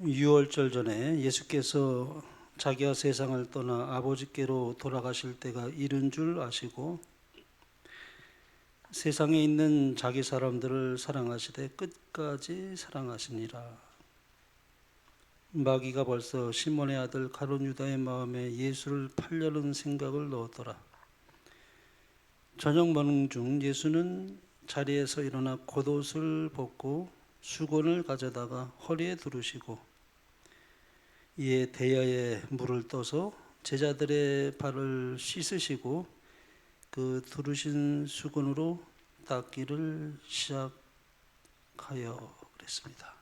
유월절 전에 예수께서 자기가 세상을 떠나 아버지께로 돌아가실 때가 이른 줄 아시고 세상에 있는 자기 사람들을 사랑하시되 끝까지 사랑하시니라. 마귀가 벌써 시몬의 아들 가룟 유다의 마음에 예수를 팔려는 생각을 넣었더라. 저녁 먹는 중 예수는 자리에서 일어나 겉옷을 벗고 수건을 가져다가 허리에 두르시고 이에 대야에 물을 떠서 제자들의 발을 씻으시고 그 두르신 수건으로 닦기를 시작하여 그랬습니다.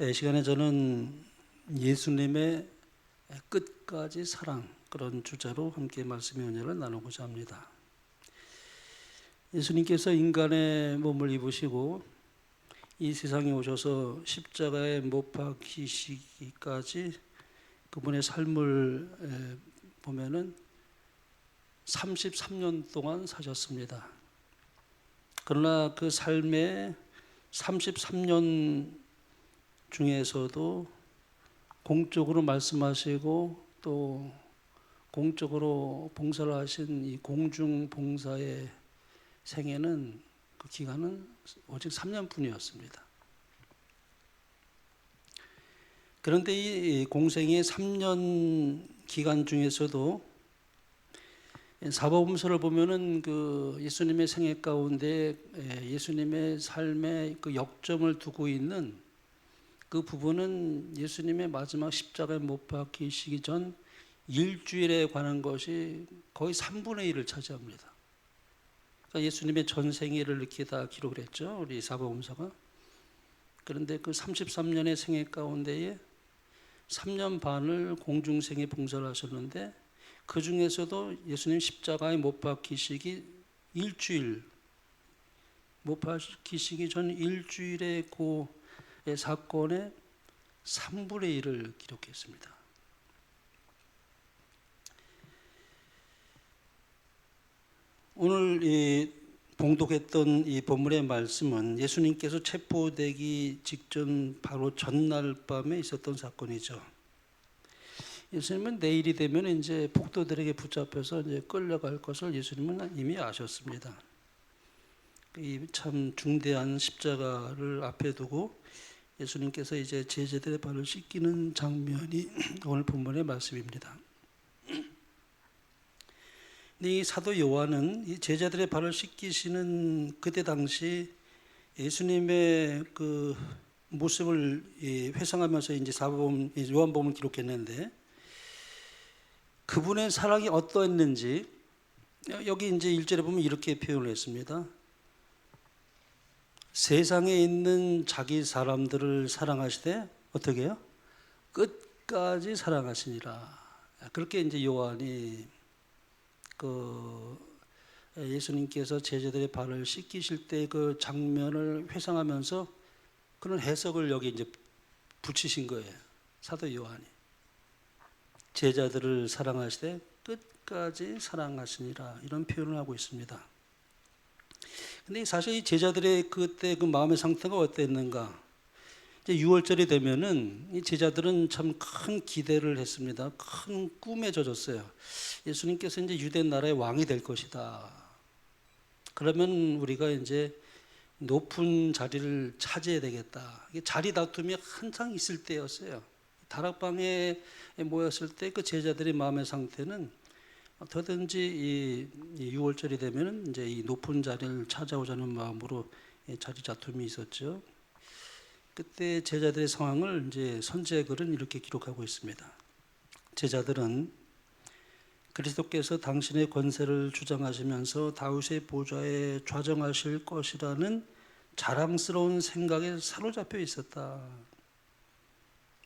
이 시간에 저는 예수님의 끝까지 사랑, 그런 주제로 함께 말씀의 은혜를 나누고자 합니다. 예수님께서 인간의 몸을 입으시고 이 세상에 오셔서 십자가에 못 박히시기까지 그분의 삶을 보면은 33년 동안 사셨습니다. 그러나 그 삶의 33년 중에서도 공적으로 말씀하시고 또 공적으로 봉사를 하신 이 공중봉사의 생애는 그 기간은 오직 3년뿐이었습니다. 그런데 이 공생의 3년 기간 중에서도 사복음서를 보면은 그 예수님의 생애 가운데 예수님의 삶의 그 역점을 두고 있는 그 부분은 예수님의 마지막 십자가에 못 박히시기 전 일주일에 관한 것이 거의 3분의 1을 차지합니다. 그러니까 예수님의 전 생애를 이렇게 다 기록을 했죠, 우리 사복음서가. 그런데 그 33년의 생애 가운데에 3년 반을 공중생애 봉사를 하셨는데 그 중에서도 예수님 십자가에 못 박히시기 일주일, 못 박히시기 전 일주일의 그 사건의 3분의 1을 기록했습니다. 오늘 이 봉독했던 이 본문의 말씀은 예수님께서 체포되기 직전 바로 전날 밤에 있었던 사건이죠. 예수님은 내일이 되면 이제 폭도들에게 붙잡혀서 이제 끌려갈 것을 예수님은 이미 아셨습니다. 이 참 중대한 십자가를 앞에 두고 예수님께서 이제 제자들의 발을 씻기는 장면이 오늘 본문의 말씀입니다. 이 사도 요한은 이 제자들의 발을 씻기시는 그때 당시 예수님의 그 모습을 회상하면서 이제 사복음 요한복음을 기록했는데 그분의 사랑이 어떠했는지 여기 이제 1절에 보면 이렇게 표현을 했습니다. 세상에 있는 자기 사람들을 사랑하시되 어떻게 해요? 끝까지 사랑하시니라. 그렇게 이제 요한이 그 예수님께서 제자들의 발을 씻기실 때 그 장면을 회상하면서 그런 해석을 여기 이제 붙이신 거예요. 사도 요한이. 제자들을 사랑하시되 끝까지 사랑하시니라, 이런 표현을 하고 있습니다. 근데 사실 이 제자들의 그때 그 마음의 상태가 어땠는가? 이제 6월절이 되면은 이 제자들은 참 큰 기대를 했습니다. 큰 꿈에 젖었어요. 예수님께서 이제 유대 나라의 왕이 될 것이다. 그러면 우리가 이제 높은 자리를 차지해야 되겠다. 이게 자리 다툼이 한창 있을 때였어요. 다락방에 모였을 때 그 제자들의 마음의 상태는 어떻든지 이 6월절이 되면 이제 이 높은 자리를 찾아오자는 마음으로 자리 다툼이 있었죠. 그때 제자들의 상황을 이제 선지자글은 이렇게 기록하고 있습니다. 제자들은 그리스도께서 당신의 권세를 주장하시면서 다윗의 보좌에 좌정하실 것이라는 자랑스러운 생각에 사로잡혀 있었다.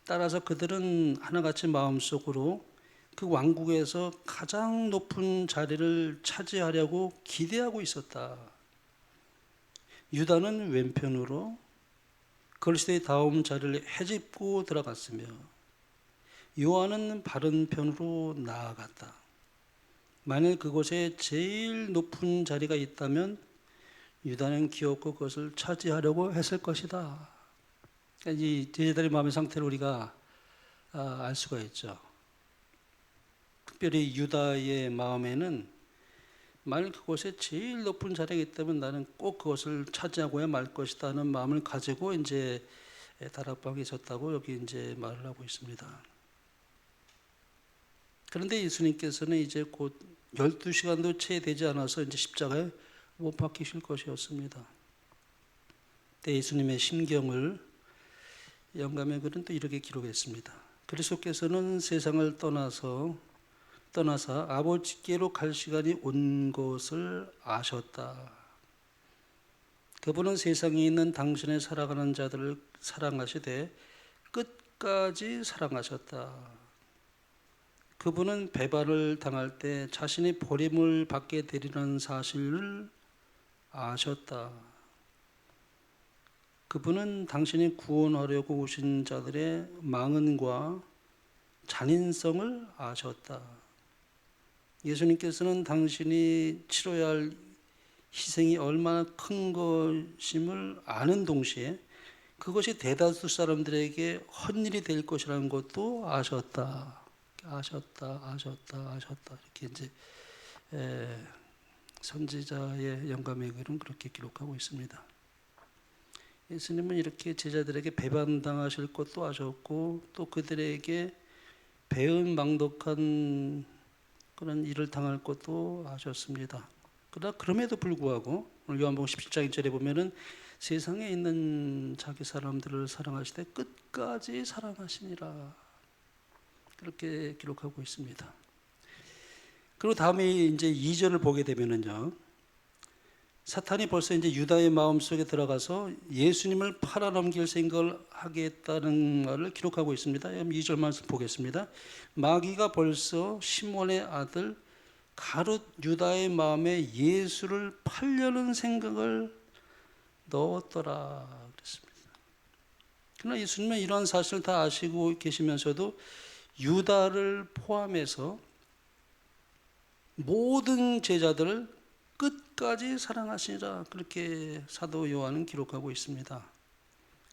따라서 그들은 하나같이 마음속으로 그 왕국에서 가장 높은 자리를 차지하려고 기대하고 있었다. 유다는 왼편으로 그리스도의 다음 자리를 헤집고 들어갔으며 요한은 바른 편으로 나아갔다. 만일 그곳에 제일 높은 자리가 있다면 유다는 기어코 그것을 차지하려고 했을 것이다. 그러니까 이 제자들의 마음의 상태를 우리가 알 수가 있죠. 특별히 유다의 마음에는 만일 그곳에 제일 높은 자리가 있다면 나는 꼭 그것을 차지하고야 말 것이다 하는 마음을 가지고 이제 다락방에 있었다고 여기 이제 말을 하고 있습니다. 그런데 예수님께서는 이제 곧 12시간도 채 되지 않아서 이제 십자가에 못 박히실 것이었습니다. 그때 예수님의 심경을 영감의 글은 또 이렇게 기록했습니다. 그리스도께서는 세상을 떠나사 아버지께로 갈 시간이 온 것을 아셨다. 그분은 세상에 있는 당신의 살아가는 자들을 사랑하시되 끝까지 사랑하셨다. 그분은 배반을 당할 때 자신이 버림을 받게 되리라는 사실을 아셨다. 그분은 당신이 구원하려고 오신 자들의 망언과 잔인성을 아셨다. 예수님께서는 당신이 치러야 할 희생이 얼마나 큰 것임을 아는 동시에 그것이 대다수 사람들에게 헛일이 될 것이라는 것도 아셨다. 이렇게 이제 선지자의 영감의 글은 그렇게 기록하고 있습니다. 예수님은 이렇게 제자들에게 배반당하실 것도 아셨고 또 그들에게 배은망덕한 그런 일을 당할 것도 아셨습니다. 그러나 그럼에도 불구하고 오늘 요한복음 17장 1절에 보면은 세상에 있는 자기 사람들을 사랑하시되 끝까지 사랑하시니라. 그렇게 기록하고 있습니다. 그리고 다음에 이제 2절을 보게 되면은요. 사탄이 벌써 이제 유다의 마음속에 들어가서 예수님을 팔아넘길 생각을 하겠다는 말을 기록하고 있습니다. 2절 말씀 보겠습니다. 마귀가 벌써 시몬의 아들 가룟 유다의 마음에 예수를 팔려는 생각을 넣었더라 그랬습니다. 그러나 예수님은 이런 사실을 다 아시고 계시면서도 유다를 포함해서 모든 제자들을 끝까지 사랑하시니라 그렇게 사도 요한은 기록하고 있습니다.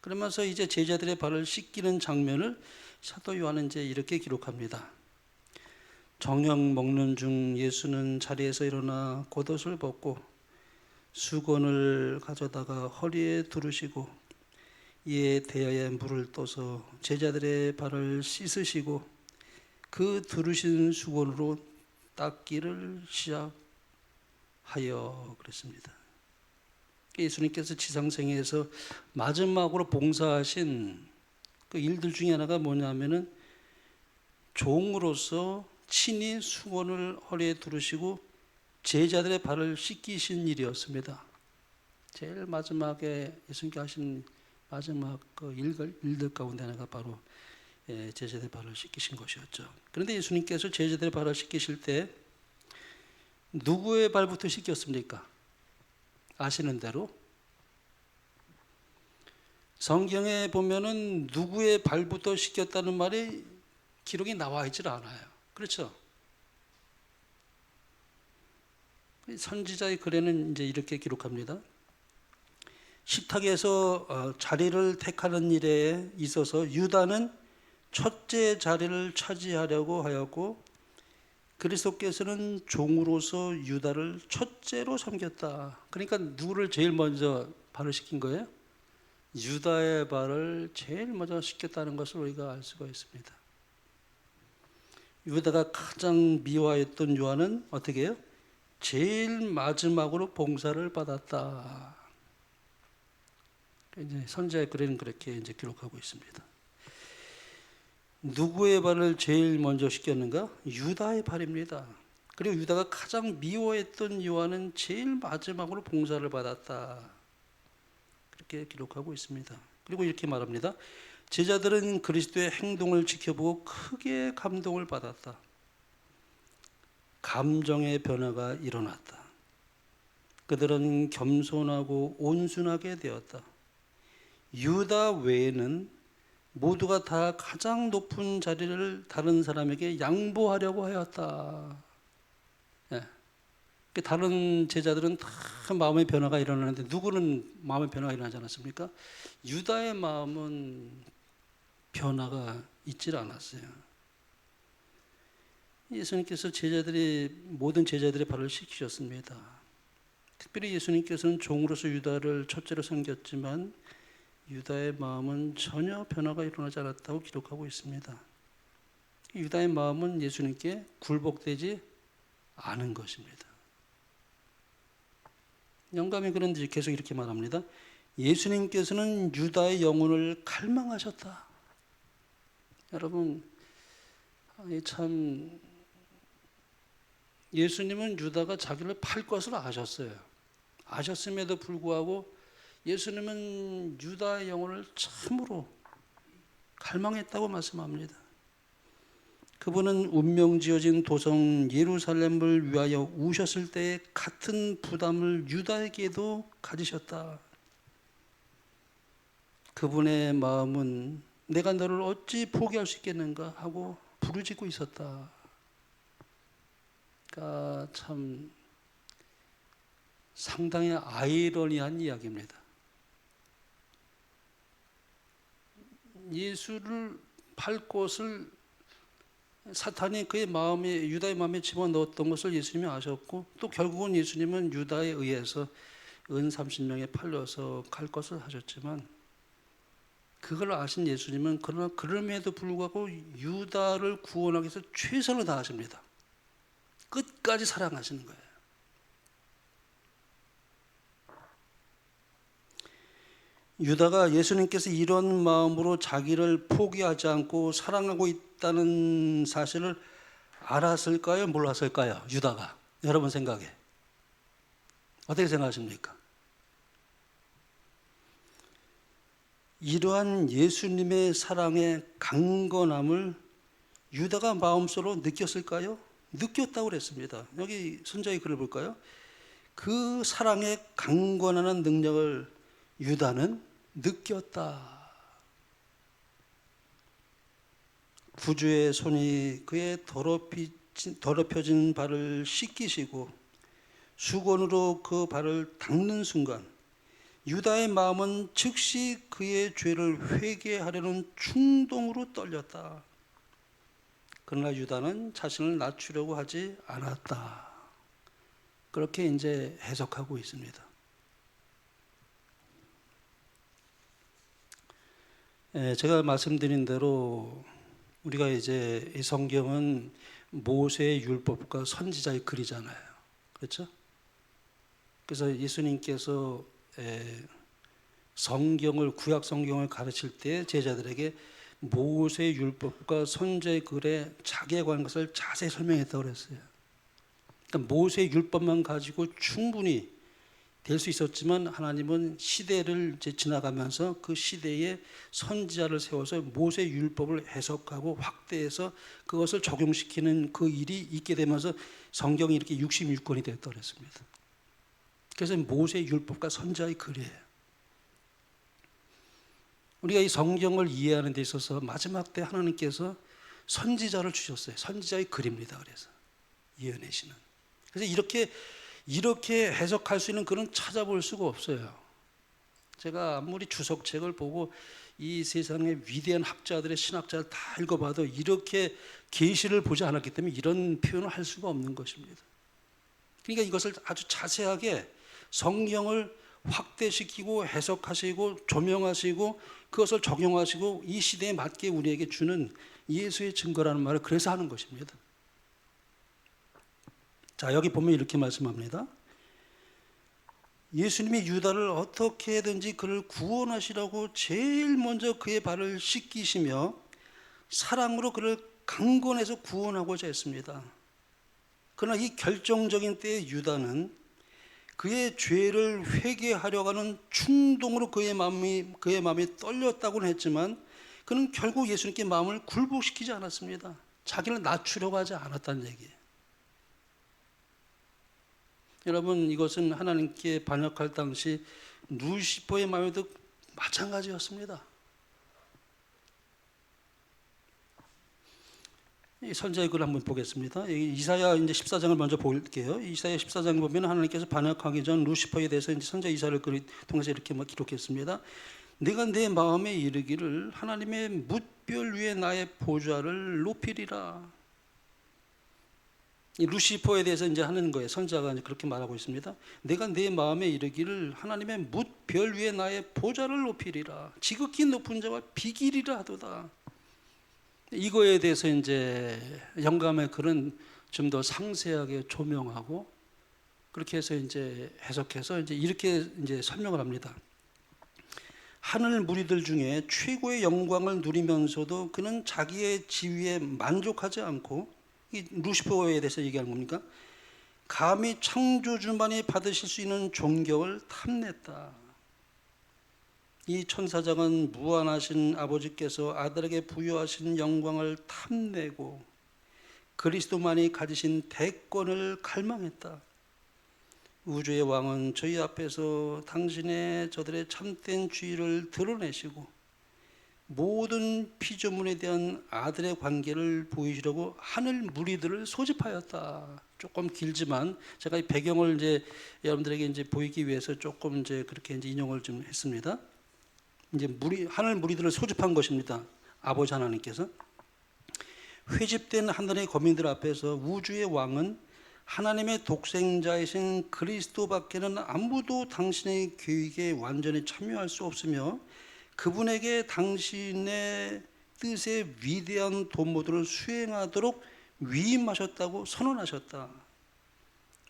그러면서 이제 제자들의 발을 씻기는 장면을 사도 요한은 이제 이렇게 기록합니다. 저녁 먹는 중 예수는 자리에서 일어나 겉옷을 벗고 수건을 가져다가 허리에 두르시고 이에 대야에 물을 떠서 제자들의 발을 씻으시고 그 두르신 수건으로 닦기를 시작하여 그랬습니다. 예수님께서 지상생애에서 마지막으로 봉사하신 그 일들 중에 하나가 뭐냐면은 종으로서 친히 수건을 허리에 두르시고 제자들의 발을 씻기신 일이었습니다. 제일 마지막에 예수님께 하신 마지막 그 일들 가운데 하나가 바로 제자들의 발을 씻기신 것이었죠. 그런데 예수님께서 제자들의 발을 씻기실 때 누구의 발부터 씻겼습니까? 아시는 대로 성경에 보면은 누구의 발부터 씻겼다는 말이 기록이 나와 있질 않아요. 그렇죠? 선지자의 글에는 이제 이렇게 기록합니다. 식탁에서 자리를 택하는 일에 있어서 유다는 첫째 자리를 차지하려고 하였고 그리스도께서는 종으로서 유다를 첫째로 섬겼다. 그러니까 누구를 제일 먼저 발을 씻긴 거예요? 유다의 발을 제일 먼저 씻겼다는 것을 우리가 알 수가 있습니다. 유다가 가장 미워했던 요한은 어떻게 해요? 제일 마지막으로 봉사를 받았다. 이제 선지자의 글에는 그렇게 이제 기록하고 있습니다. 누구의 발을 제일 먼저 씻겼는가? 유다의 발입니다. 그리고 유다가 가장 미워했던 요한은 제일 마지막으로 봉사를 받았다. 그렇게 기록하고 있습니다. 그리고 이렇게 말합니다. 제자들은 그리스도의 행동을 지켜보고 크게 감동을 받았다. 감정의 변화가 일어났다. 그들은 겸손하고 온순하게 되었다. 유다 외에는 모두가 다 가장 높은 자리를 다른 사람에게 양보하려고 하였다. 예. 다른 제자들은 다 마음의 변화가 일어나는데 누구는 마음의 변화가 일어나지 않았습니까? 유다의 마음은 변화가 있질 않았어요. 예수님께서 모든 제자들의 발을 씻기셨습니다. 특별히 예수님께서는 종으로서 유다를 첫째로 섬겼지만 유다의 마음은 전혀 변화가 일어나지 않았다고 기록하고 있습니다. 유다의 마음은 예수님께 굴복되지 않은 것입니다. 영감이 그런데 계속 이렇게 말합니다. 예수님께서는 유다의 영혼을 갈망하셨다. 여러분, 참 예수님은 유다가 자기를 팔 것을 아셨어요. 아셨음에도 불구하고 예수님은 유다의 영혼을 참으로 갈망했다고 말씀합니다. 그분은 운명지어진 도성 예루살렘을 위하여 우셨을 때 같은 부담을 유다에게도 가지셨다. 그분의 마음은 내가 너를 어찌 포기할 수 있겠는가 하고 부르짖고 있었다. 그러니까 참 상당히 아이러니한 이야기입니다. 예수를 팔 것을 사탄이 그의 마음에, 유다의 마음에 집어넣었던 것을 예수님이 아셨고, 또 결국은 예수님은 유다에 의해서 은 30명에 팔려서 갈 것을 하셨지만, 그걸 아신 예수님은 그러나 그럼에도 불구하고 유다를 구원하기 위해서 최선을 다하십니다. 끝까지 사랑하시는 거예요. 유다가 예수님께서 이런 마음으로 자기를 포기하지 않고 사랑하고 있다는 사실을 알았을까요? 몰랐을까요? 유다가. 여러분 생각에 어떻게 생각하십니까? 이러한 예수님의 사랑의 강건함을 유다가 마음속으로 느꼈을까요? 느꼈다고 그랬습니다. 여기 선자의 글을 볼까요? 그 사랑의 강건한 능력을 유다는 느꼈다. 구주의 손이 그의 더럽혀진 발을 씻기시고 수건으로 그 발을 닦는 순간 유다의 마음은 즉시 그의 죄를 회개하려는 충동으로 떨렸다. 그러나 유다는 자신을 낮추려고 하지 않았다. 그렇게 이제 해석하고 있습니다. 제가 말씀드린 대로 우리가 이제 이 성경은 모세의 율법과 선지자의 글이잖아요. 그렇죠? 그래서 예수님께서 구약 성경을 가르칠 때 제자들에게 모세의 율법과 선지자의 글에 자기에 관한 것을 자세히 설명했다고 그랬어요. 그러니까 모세의 율법만 가지고 충분히 될 수 있었지만 하나님은 시대를 지나가면서 그 시대에 선지자를 세워서 모세의 율법을 해석하고 확대해서 그것을 적용시키는 그 일이 있게 되면서 성경이 이렇게 66권이 됐다고 그랬습니다. 그래서 모세의 율법과 선지자의 글이에요. 우리가 이 성경을 이해하는 데 있어서 마지막 때 하나님께서 선지자를 주셨어요. 선지자의 글입니다. 그래서 이어내시는. 그래서 이렇게 해석할 수 있는 글은 찾아볼 수가 없어요. 제가 아무리 주석책을 보고 이 세상의 위대한 학자들의 신학자를 다 읽어봐도 이렇게 계시를 보지 않았기 때문에 이런 표현을 할 수가 없는 것입니다. 그러니까 이것을 아주 자세하게 성경을 확대시키고 해석하시고 조명하시고 그것을 적용하시고 이 시대에 맞게 우리에게 주는 예수의 증거라는 말을 그래서 하는 것입니다. 자, 여기 보면 이렇게 말씀합니다. 예수님이 유다를 어떻게든지 그를 구원하시라고 제일 먼저 그의 발을 씻기시며 사랑으로 그를 강권해서 구원하고자 했습니다. 그러나 이 결정적인 때에 유다는 그의 죄를 회개하려고 하는 충동으로 그의 마음이 떨렸다고는 했지만 그는 결국 예수님께 마음을 굴복시키지 않았습니다. 자기를 낮추려고 하지 않았다는 얘기예요. 여러분, 이것은 하나님께 반역할 당시 루시퍼의 마음에도 마찬가지였습니다. 이 선지자의 글을 한번 보겠습니다. 이사야 이제 14장을 먼저 볼게요. 이사야 14장 보면 하나님께서 반역하기 전 루시퍼에 대해서 이제 선지자 이사야를 통해서 이렇게 기록했습니다. 내가 내 마음에 이르기를 하나님의 뭇별 위에 나의 보좌를 높이리라. 이 루시퍼에 대해서 이제 하는 거예요. 선지자가 이제 그렇게 말하고 있습니다. 내가 내 마음에 이르기를 하나님의 뭇별 위에 나의 보좌를 높이리라. 지극히 높은 자와 비기리라 하도다. 이거에 대해서 이제 영감의 글은 좀 더 상세하게 조명하고 그렇게 해서 이제 해석해서 이제 이렇게 이제 설명을 합니다. 하늘 무리들 중에 최고의 영광을 누리면서도 그는 자기의 지위에 만족하지 않고, 이 루시퍼에 대해서 얘기하는 겁니까? 감히 창조주만이 받으실 수 있는 존경을 탐냈다. 이 천사장은 무한하신 아버지께서 아들에게 부여하신 영광을 탐내고 그리스도만이 가지신 대권을 갈망했다. 우주의 왕은 저희 앞에서 당신의 저들의 참된 주의를 드러내시고 모든 피조물에 대한 아들의 관계를 보이시려고 하늘 무리들을 소집하였다. 조금 길지만 제가 이 배경을 이제 여러분들에게 이제 보이기 위해서 조금 이제 그렇게 이제 인용을 좀 했습니다. 이제 하늘 무리들을 소집한 것입니다. 아버지 하나님께서. 회집된 하늘의 거민들 앞에서 우주의 왕은 하나님의 독생자이신 그리스도밖에는 아무도 당신의 계획에 완전히 참여할 수 없으며 그분에게 당신의 뜻의 위대한 도모들을 수행하도록 위임하셨다고 선언하셨다.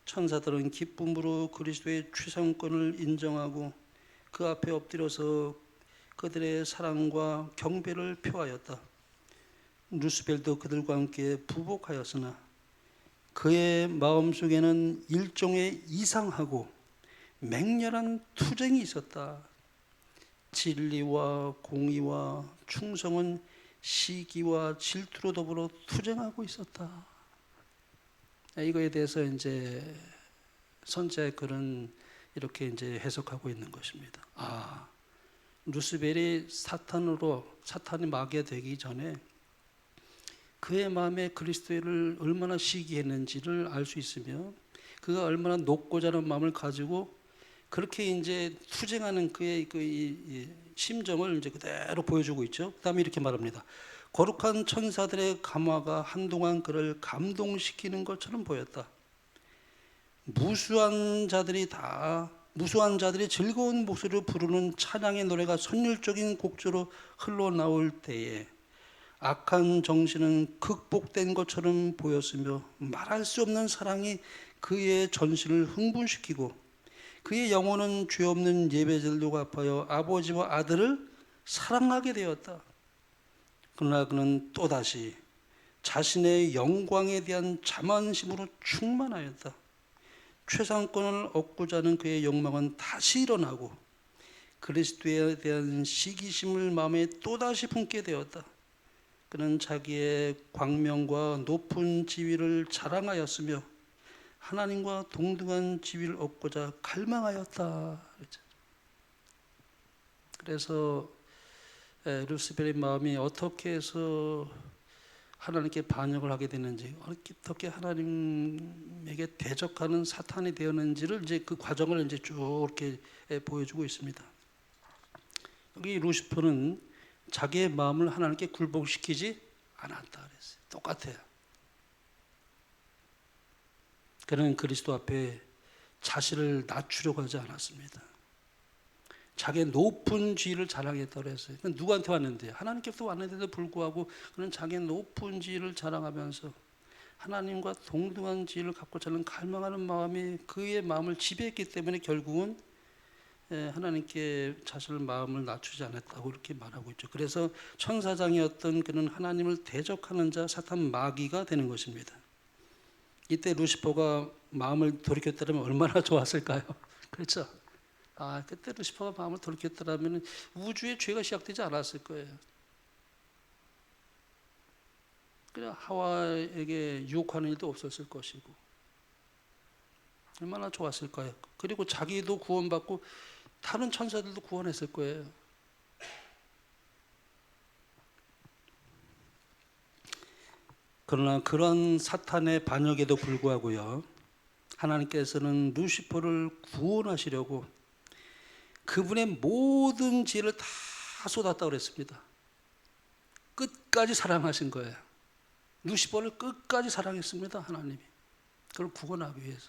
천사들은 기쁨으로 그리스도의 최상권을 인정하고 그 앞에 엎드려서 그들의 사랑과 경배를 표하였다. 루스벨도 그들과 함께 부복하였으나 그의 마음속에는 일종의 이상하고 맹렬한 투쟁이 있었다. 진리와 공의와 충성은 시기와 질투로 더불어 투쟁하고 있었다. 이거에 대해서 이제 선지자의 글은 이렇게 이제 해석하고 있는 것입니다. 루스벨이 사탄이 마귀가 되기 전에 그의 마음에 그리스도를 얼마나 시기했는지를 알 수 있으며 그가 얼마나 높고자 하는 마음을 가지고 그렇게 이제 투쟁하는 그의 이 심정을 이제 그대로 보여주고 있죠. 그다음에 이렇게 말합니다. 거룩한 천사들의 감화가 한동안 그를 감동시키는 것처럼 보였다. 무수한 자들이 즐거운 목소리로 부르는 찬양의 노래가 선율적인 곡조로 흘러나올 때에 악한 정신은 극복된 것처럼 보였으며 말할 수 없는 사랑이 그의 전신을 흥분시키고 그의 영혼은 죄 없는 예배들도 갚아여 아버지와 아들을 사랑하게 되었다. 그러나 그는 또다시 자신의 영광에 대한 자만심으로 충만하였다. 최상권을 얻고자 하는 그의 욕망은 다시 일어나고 그리스도에 대한 시기심을 마음에 또다시 품게 되었다. 그는 자기의 광명과 높은 지위를 자랑하였으며 하나님과 동등한 지위를 얻고자 갈망하였다. 그래서 루스벨의 마음이 어떻게 해서 하나님께 반역을 하게 되는지, 어떻게 하나님에게 대적하는 사탄이 되었는지를 이제 그 과정을 이제 쭉 이렇게 보여주고 있습니다. 여기 루시퍼는 자기의 마음을 하나님께 굴복시키지 않았다 그랬어요. 똑같아요. 그는 그리스도 앞에 자신을 낮추려고 하지 않았습니다. 자기의 높은 지위를 자랑했다고 했어요. 그건 누구한테 왔는데요? 하나님께서 왔는데도 불구하고 그는 자기의 높은 지위를 자랑하면서 하나님과 동등한 지위를 갖고자 하는 갈망하는 마음이 그의 마음을 지배했기 때문에 결국은 하나님께 자신의 마음을 낮추지 않았다고 이렇게 말하고 있죠. 그래서 천사장이었던 그는 하나님을 대적하는 자 사탄 마귀가 되는 것입니다. 이때 루시퍼가 마음을 돌이켰다면 얼마나 좋았을까요? 그렇죠? 그때 루시퍼가 마음을 돌이켰다면 우주의 죄가 시작되지 않았을 거예요. 그냥 하와에게 유혹하는 일도 없었을 것이고 얼마나 좋았을까요? 그리고 자기도 구원받고 다른 천사들도 구원했을 거예요. 그러나 그런 사탄의 반역에도 불구하고요, 하나님께서는 루시퍼를 구원하시려고 그분의 모든 지혜를 다 쏟았다고 그랬습니다. 끝까지 사랑하신 거예요. 루시퍼를 끝까지 사랑했습니다. 하나님이 그걸 구원하기 위해서.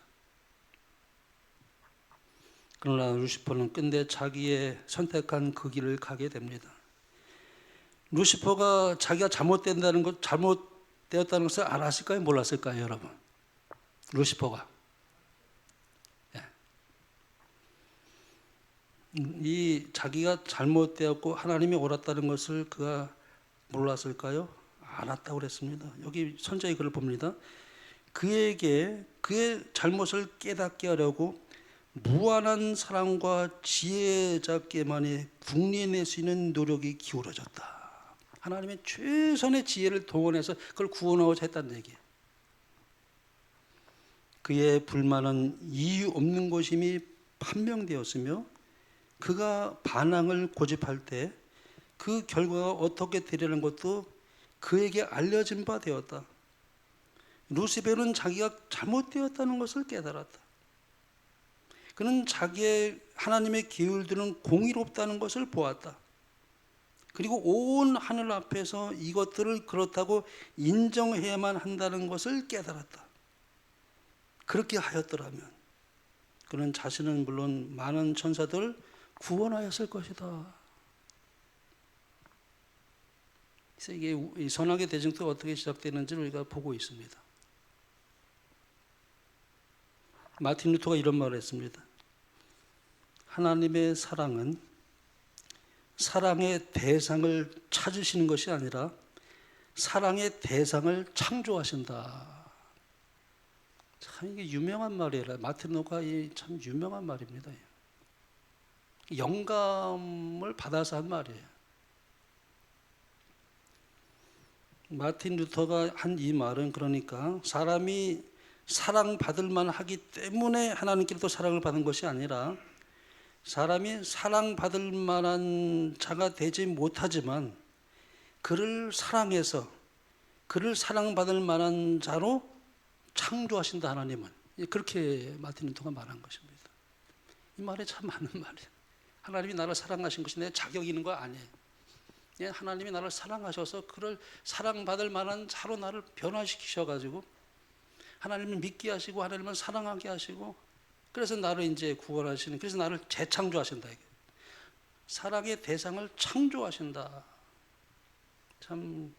그러나 루시퍼는 끝내 자기의 선택한 그 길을 가게 됩니다. 루시퍼가 자기가 잘못되었다는 것을 알았을까요? 몰랐을까요, 여러분? 루시퍼가 이 자기가 잘못되었고 하나님이 옳았다는 것을 그가 몰랐을까요? 알았다고 그랬습니다. 여기 선자의 글을 봅니다. 그에게 그의 잘못을 깨닫게 하려고 무한한 사랑과 지혜 잡기만이 국리해낼 수 있는 노력이 기울어졌다. 하나님의 최선의 지혜를 동원해서 그걸 구원하고자 했다는 얘기예요. 그의 불만은 이유 없는 것임이 판명되었으며 그가 반항을 고집할 때 그 결과가 어떻게 되려는 것도 그에게 알려진 바 되었다. 루시퍼는 자기가 잘못되었다는 것을 깨달았다. 그는 자기의 하나님의 기울들은 공의롭다는 것을 보았다. 그리고 온 하늘 앞에서 이것들을 그렇다고 인정해야만 한다는 것을 깨달았다. 그렇게 하였더라면 그는 자신은 물론 많은 천사들을 구원하였을 것이다. 그래서 이게 선악의 대쟁투가 어떻게 시작되는지를 우리가 보고 있습니다. 마틴 루터가 이런 말을 했습니다. 하나님의 사랑은 사랑의 대상을 찾으시는 것이 아니라 사랑의 대상을 창조하신다. 참 이게 유명한 말이에요. 마틴 루터가 참 유명한 말입니다. 영감을 받아서 한 말이에요. 마틴 루터가 한 이 말은 그러니까 사람이 사랑받을 만하기 때문에 하나님께로부터 사랑을 받은 것이 아니라 사람이 사랑받을 만한 자가 되지 못하지만 그를 사랑해서 그를 사랑받을 만한 자로 창조하신다. 하나님은 그렇게 마틴 루터가 말한 것입니다. 이 말에 참 많은 말이에요. 하나님이 나를 사랑하신 것이 내 자격이 있는 거 아니에요. 하나님이 나를 사랑하셔서 그를 사랑받을 만한 자로 나를 변화시키셔가지고 하나님을 믿게 하시고 하나님을 사랑하게 하시고 그래서 나를 이제 구원하시는, 그래서 나를 재창조하신다. 사랑의 대상을 창조하신다. 참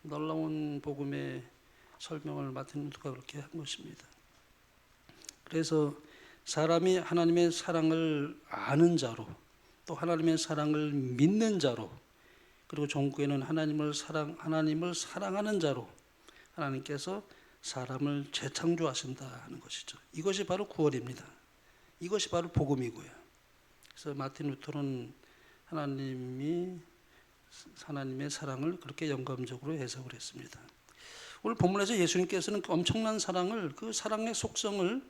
놀라운 복음의 설명을 마틴 루터가 그렇게 한 것입니다. 그래서 사람이 하나님의 사랑을 아는 자로 또 하나님의 사랑을 믿는 자로 그리고 종국에는 하나님을 사랑하는 자로 하나님께서 사람을 재창조하신다 하는 것이죠. 이것이 바로 구원입니다. 이것이 바로 복음이고요. 그래서 마틴 루터는 하나님의 사랑을 그렇게 영감적으로 해석을 했습니다. 오늘 본문에서 예수님께서는 그 엄청난 사랑을, 그 사랑의 속성을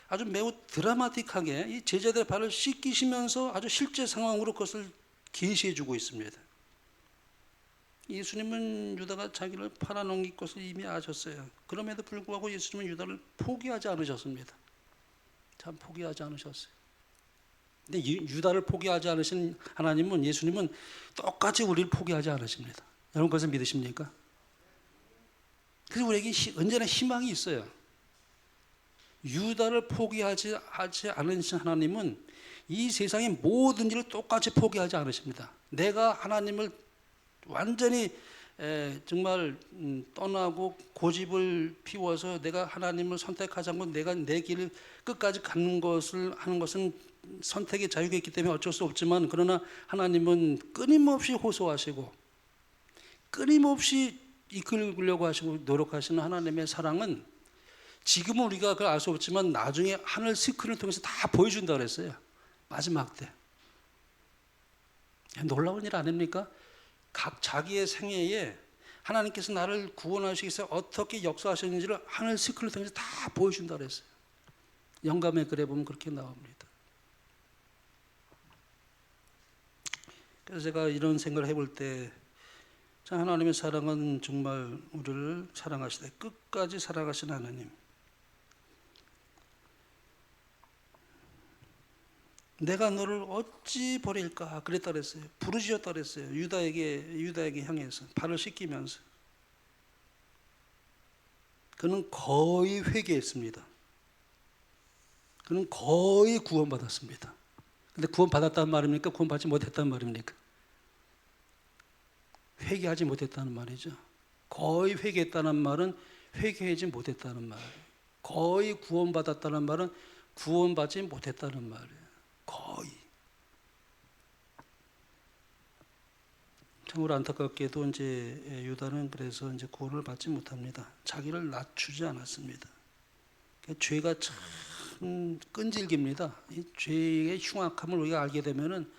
아주 매우 드라마틱하게 이 제자들의 발을 씻기시면서 아주 실제 상황으로 그것을 계시해 주고 있습니다. 예수님은 유다가 자기를 팔아넘길 것을 이미 아셨어요. 그럼에도 불구하고 예수님은 유다를 포기하지 않으셨습니다. 참 포기하지 않으셨어요. 근데 유다를 포기하지 않으신 하나님은, 예수님은 똑같이 우리를 포기하지 않으십니다. 여러분 그것을 믿으십니까? 그래서 우리에게 언제나 희망이 있어요. 유다를 포기하지 않으신 하나님은 이 세상의 모든 일을 똑같이 포기하지 않으십니다. 내가 하나님을 완전히 정말 떠나고 고집을 피워서 내가 하나님을 선택하지 않고 내가 내 길을 끝까지 하는 것은 선택의 자유가 있기 때문에 어쩔 수 없지만, 그러나 하나님은 끊임없이 호소하시고 끊임없이 이끌려고 하시고 노력하시는 하나님의 사랑은 지금은 우리가 그걸 알 수 없지만 나중에 하늘 스크린을 통해서 다 보여준다고 그랬어요. 마지막 때. 놀라운 일 아닙니까? 각 자기의 생애에 하나님께서 나를 구원하시기 위해서 어떻게 역사하셨는지를 하늘 스크린을 통해서 다 보여준다고 그랬어요. 영감의 글에 보면 그렇게 나옵니다. 그래서 제가 이런 생각을 해볼 때 자, 하나님의 사랑은 정말 우리를 사랑하시되 끝까지 사랑하신 하나님. 내가 너를 어찌 버릴까 그랬다 그랬어요. 부르짖었다 그랬어요. 유다에게 향해서 발을 씻기면서. 그는 거의 회개했습니다. 그는 거의 구원받았습니다. 근데 구원받았다는 말입니까? 구원받지 못했다는 말입니까? 회개하지 못했다는 말이죠. 거의 회개했다는 말은 회개하지 못했다는 말이에요. 거의 구원받았다는 말은 구원받지 못했다는 말이에요. 거의. 참으로 안타깝게도 이제 유다는 그래서 이제 구원을 받지 못합니다. 자기를 낮추지 않았습니다. 죄가 참 끈질깁니다. 이 죄의 흉악함을 우리가 알게 되면은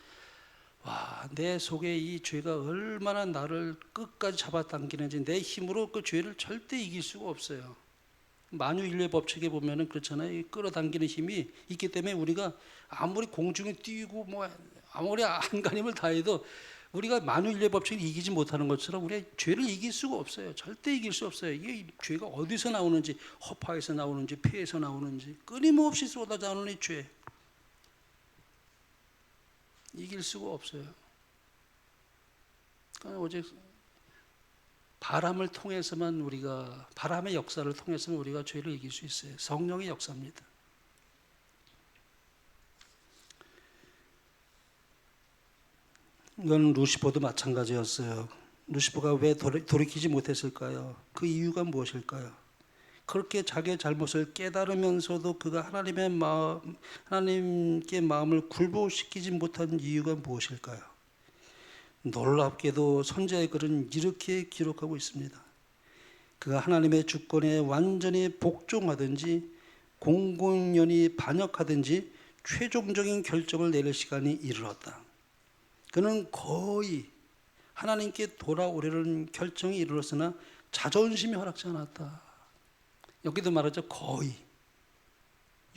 와, 내 속에 이 죄가 얼마나 나를 끝까지 잡아당기는지 내 힘으로 그 죄를 절대 이길 수가 없어요. 만유인류의 법칙에 보면은 그렇잖아요. 이 끌어당기는 힘이 있기 때문에 우리가 아무리 공중에 뛰고 뭐 아무리 안간힘을 다해도 우리가 만유인류의 법칙을 이기지 못하는 것처럼 우리가 죄를 이길 수가 없어요. 절대 이길 수 없어요. 이게 죄가 어디서 나오는지, 허파에서 나오는지, 폐에서 나오는지 끊임없이 쏟아져 나오는 이 죄. 이길 수가 없어요. 그러니까 오직 바람을 통해서만 우리가, 바람의 역사를 통해서만 우리가 죄를 이길 수 있어요. 성령의 역사입니다. 이건 루시퍼도 마찬가지였어요. 루시퍼가 왜 돌이키지 못했을까요? 그 이유가 무엇일까요? 그렇게 자기의 잘못을 깨달으면서도 그가 하나님께 마음을 굴복시키지 못한 이유가 무엇일까요? 놀랍게도 선지자의 글은 이렇게 기록하고 있습니다. 그가 하나님의 주권에 완전히 복종하든지 공공연히 반역하든지 최종적인 결정을 내릴 시간이 이르렀다. 그는 거의 하나님께 돌아오려는 결정이 이르렀으나 자존심이 허락지 않았다. 여기도 말하죠. 거의.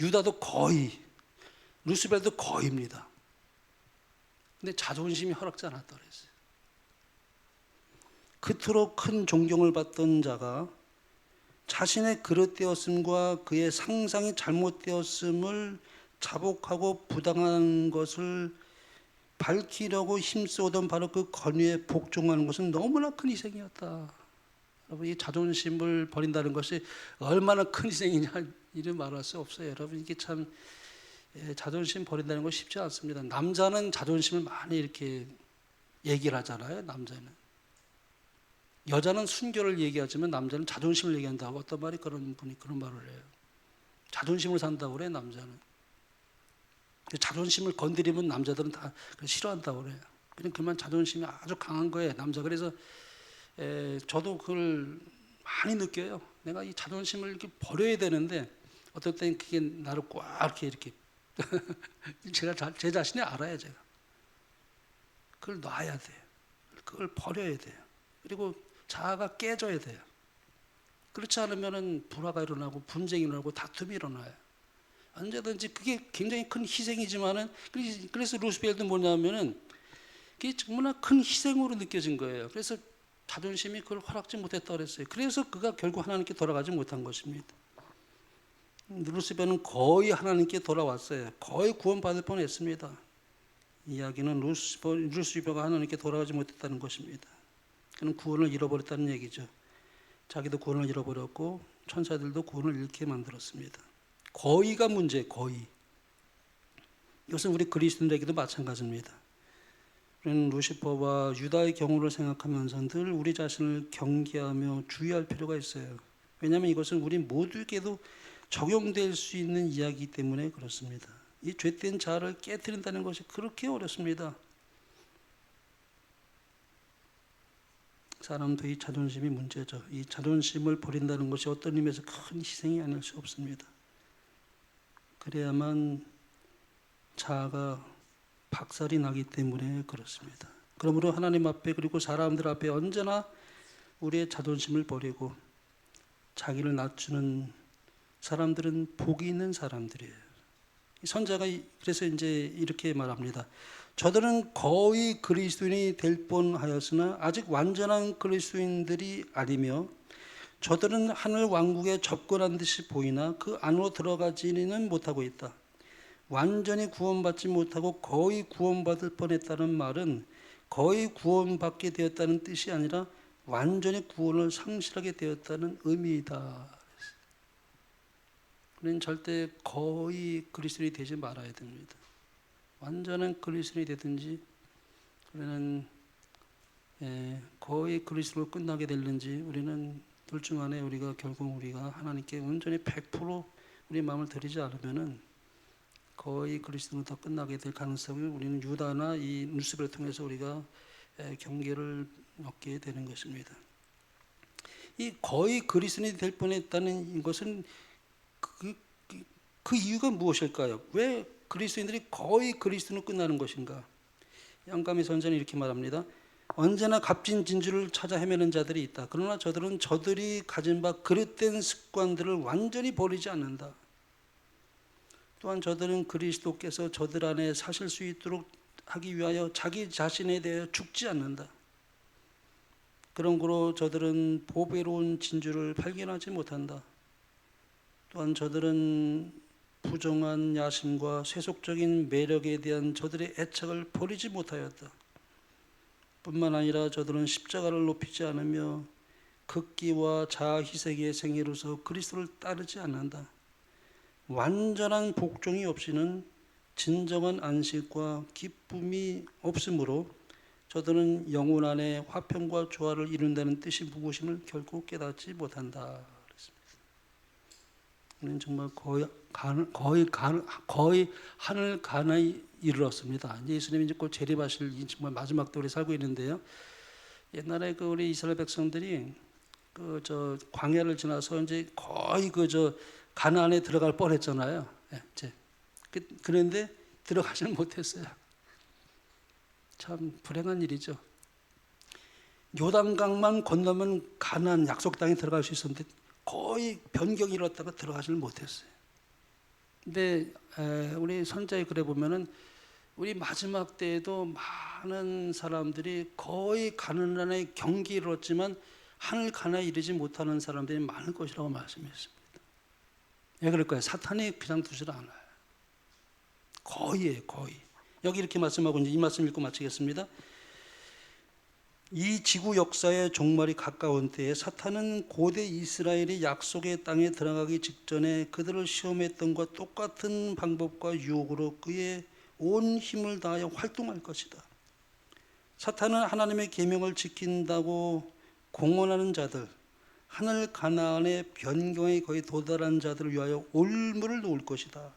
유다도 거의. 루스벨도 거의입니다. 근데 자존심이 허락지 않았다 그랬어요. 그토록 큰 존경을 받던 자가 자신의 그릇되었음과 그의 상상이 잘못되었음을 자복하고 부당한 것을 밝히려고 힘쓰던 바로 그 권위에 복종하는 것은 너무나 큰 희생이었다. 여러분, 이 자존심을 버린다는 것이 얼마나 큰 희생이냐 이를 말할 수 없어요. 여러분, 이게 참 자존심 버린다는 건 쉽지 않습니다. 남자는 자존심을 많이 이렇게 얘기를 하잖아요. 남자는. 여자는 순결을 얘기하지만 남자는 자존심을 얘기한다고 어떤 말이 그런 분이 그런 말을 해요. 자존심을 산다고 그래 남자는. 자존심을 건드리면 남자들은 다 싫어한다고 그래요. 그냥 그만 자존심이 아주 강한 거예요. 남자. 그래서 저도 그걸 많이 느껴요. 내가 이 자존심을 이렇게 버려야 되는데 어떨 땐 그게 나를 꽉 이렇게 제가 제 자신이 알아요. 제가 그걸 놔야 돼요. 그걸 버려야 돼요. 그리고 자아가 깨져야 돼요. 그렇지 않으면은 불화가 일어나고 분쟁이 일어나고 다툼이 일어나요. 언제든지 그게 굉장히 큰 희생이지만은 그래서 루스벨도 뭐냐면은 그게 정말 큰 희생으로 느껴진 거예요. 그래서 자존심이 그걸 허락지 못했다 그랬어요. 그래서 그가 결국 하나님께 돌아가지 못한 것입니다. 루스벨은 거의 하나님께 돌아왔어요. 거의 구원받을 뻔했습니다. 이야기는 루스벨가 하나님께 돌아가지 못했다는 것입니다. 그는 구원을 잃어버렸다는 얘기죠. 자기도 구원을 잃어버렸고 천사들도 구원을 잃게 만들었습니다. 거의가 문제, 거의. 이것은 우리 그리스도인에게도 마찬가지입니다. 우리는 루시퍼와 유다의 경우를 생각하면서 늘 우리 자신을 경계하며 주의할 필요가 있어요. 왜냐하면 이것은 우리 모두에게도 적용될 수 있는 이야기이기 때문에 그렇습니다. 이 죄된 자아를 깨트린다는 것이 그렇게 어렵습니다. 사람도 이 자존심이 문제죠. 이 자존심을 버린다는 것이 어떤 의미에서 큰 희생이 아닐 수 없습니다. 그래야만 자아가 박살이 나기 때문에 그렇습니다. 그러므로 하나님 앞에 그리고 사람들 앞에 언제나 우리의 자존심을 버리고 자기를 낮추는 사람들은 복이 있는 사람들이에요. 선자가 그래서 이제 이렇게 말합니다. 저들은 거의 그리스도인이 될 뻔하였으나 아직 완전한 그리스도인들이 아니며 저들은 하늘 왕국에 접근한 듯이 보이나 그 안으로 들어가지는 못하고 있다. 완전히 구원받지 못하고 거의 구원받을 뻔했다는 말은 거의 구원받게 되었다는 뜻이 아니라 완전히 구원을 상실하게 되었다는 의미이다. 우리는 절대 거의 그리스도인이 되지 말아야 됩니다. 완전한 그리스도인이 되든지 우리는 거의 그리스도로 끝나게 되는지 우리는 둘 중 안에 우리가 결국 우리가 하나님께 온전히 100% 우리 마음을 드리지 않으면은 거의 그리스도로 더 끝나게 될 가능성을 우리는 유다나 이 누스베를 통해서 우리가 경계를 얻게 되는 것입니다. 이 거의 그리스도인이 될 뻔했다는 이것은 그 이유가 무엇일까요? 왜 그리스도인들이 거의 그리스도로 끝나는 것인가? 영감의 선자는 이렇게 말합니다. 언제나 값진 진주를 찾아 헤매는 자들이 있다. 그러나 저들은 저들이 가진 바 그릇된 습관들을 완전히 버리지 않는다. 또한 저들은 그리스도께서 저들 안에 사실 수 있도록 하기 위하여 자기 자신에 대해 죽지 않는다. 그런 거로 저들은 보배로운 진주를 발견하지 못한다. 또한 저들은 부정한 야심과 세속적인 매력에 대한 저들의 애착을 버리지 못하였다. 뿐만 아니라 저들은 십자가를 높이지 않으며 극기와 자아희생의 생애로서 그리스도를 따르지 않는다. 완전한 복종이 없이는 진정한 안식과 기쁨이 없으므로 저들은 영혼 안에 화평과 조화를 이룬다는 뜻이 무엇임을 결코 깨닫지 못한다. 우리는 정말 거의 하늘 가나에 이르렀습니다. 예수님이 이제 곧 재림하실 정말 마지막 때 우리 살고 있는데요. 옛날에 우리 이스라엘 백성들이 광야를 지나서 이제 거의 가나안에 들어갈 뻔했잖아요. 이제 그런데 들어가지는 못했어요. 참 불행한 일이죠. 요단강만 건너면 가나안 약속 땅에 들어갈 수 있었는데 거의 변경이 일었다가 들어가지를 못했어요. 근데 우리 선자의 글에 보면은 우리 마지막 때에도 많은 사람들이 거의 가나안에 경기를 이뤘지만 하늘 가나안에 이르지 못하는 사람들이 많을 것이라고 말씀했습니다. 왜 그럴까요? 사탄이 그냥 두질 않아요. 거의예요, 거의. 여기 이렇게 말씀하고 이제 이 말씀 읽고 마치겠습니다. 이 지구 역사의 종말이 가까운 때에 사탄은 고대 이스라엘이 약속의 땅에 들어가기 직전에 그들을 시험했던 것과 똑같은 방법과 유혹으로 그의 온 힘을 다하여 활동할 것이다. 사탄은 하나님의 계명을 지킨다고 공언하는 자들, 하늘 가나안의 변경에 거의 도달한 자들을 위하여 올무를 놓을 것이다.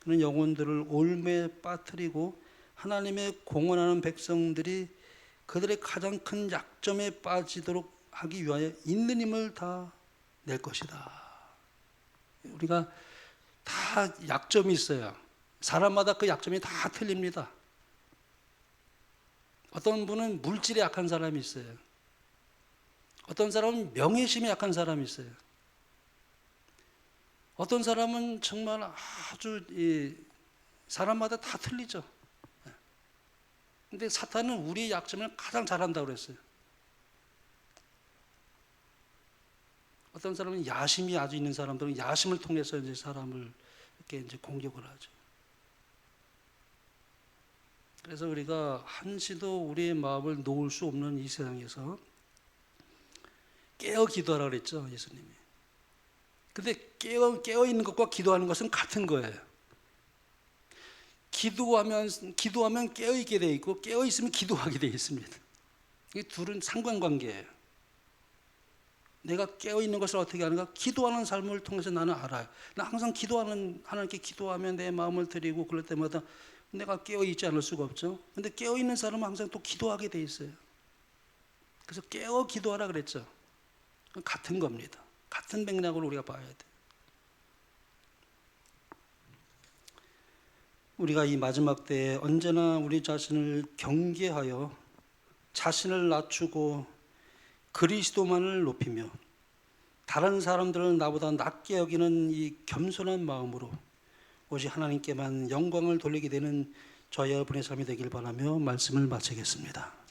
그는 영혼들을 올무에 빠뜨리고 하나님의 공언하는 백성들이 그들의 가장 큰 약점에 빠지도록 하기 위하여 있는 힘을 다 낼 것이다. 우리가 다 약점이 있어요. 사람마다 그 약점이 다 틀립니다. 어떤 분은 물질에 약한 사람이 있어요. 어떤 사람은 명예심에 약한 사람이 있어요. 어떤 사람은 정말 아주 사람마다 다 틀리죠. 근데 사탄은 우리의 약점을 가장 잘한다고 그랬어요. 어떤 사람은 야심이 아주 있는 사람들은 야심을 통해서 이제 사람을 이렇게 이제 공격을 하죠. 그래서 우리가 한시도 우리의 마음을 놓을 수 없는 이 세상에서 깨어 기도하라 그랬죠, 예수님이. 근데 깨어 있는 것과 기도하는 것은 같은 거예요. 기도하면 깨어 있게 돼 있고 깨어 있으면 기도하게 돼 있습니다. 이 둘은 상관관계예요. 내가 깨어 있는 것을 어떻게 하는가? 기도하는 삶을 통해서 나는 알아요. 나 항상 하나님께 기도하면 내 마음을 드리고 그럴 때마다 내가 깨어 있지 않을 수가 없죠. 근데 깨어 있는 사람은 항상 또 기도하게 돼 있어요. 그래서 깨어 기도하라 그랬죠. 같은 겁니다. 같은 맥락으로 우리가 봐야 돼. 우리가 이 마지막 때에 언제나 우리 자신을 경계하여 자신을 낮추고 그리스도만을 높이며 다른 사람들은 나보다 낮게 여기는 이 겸손한 마음으로 오직 하나님께만 영광을 돌리게 되는 저희 여러분의 삶이 되길 바라며 말씀을 마치겠습니다.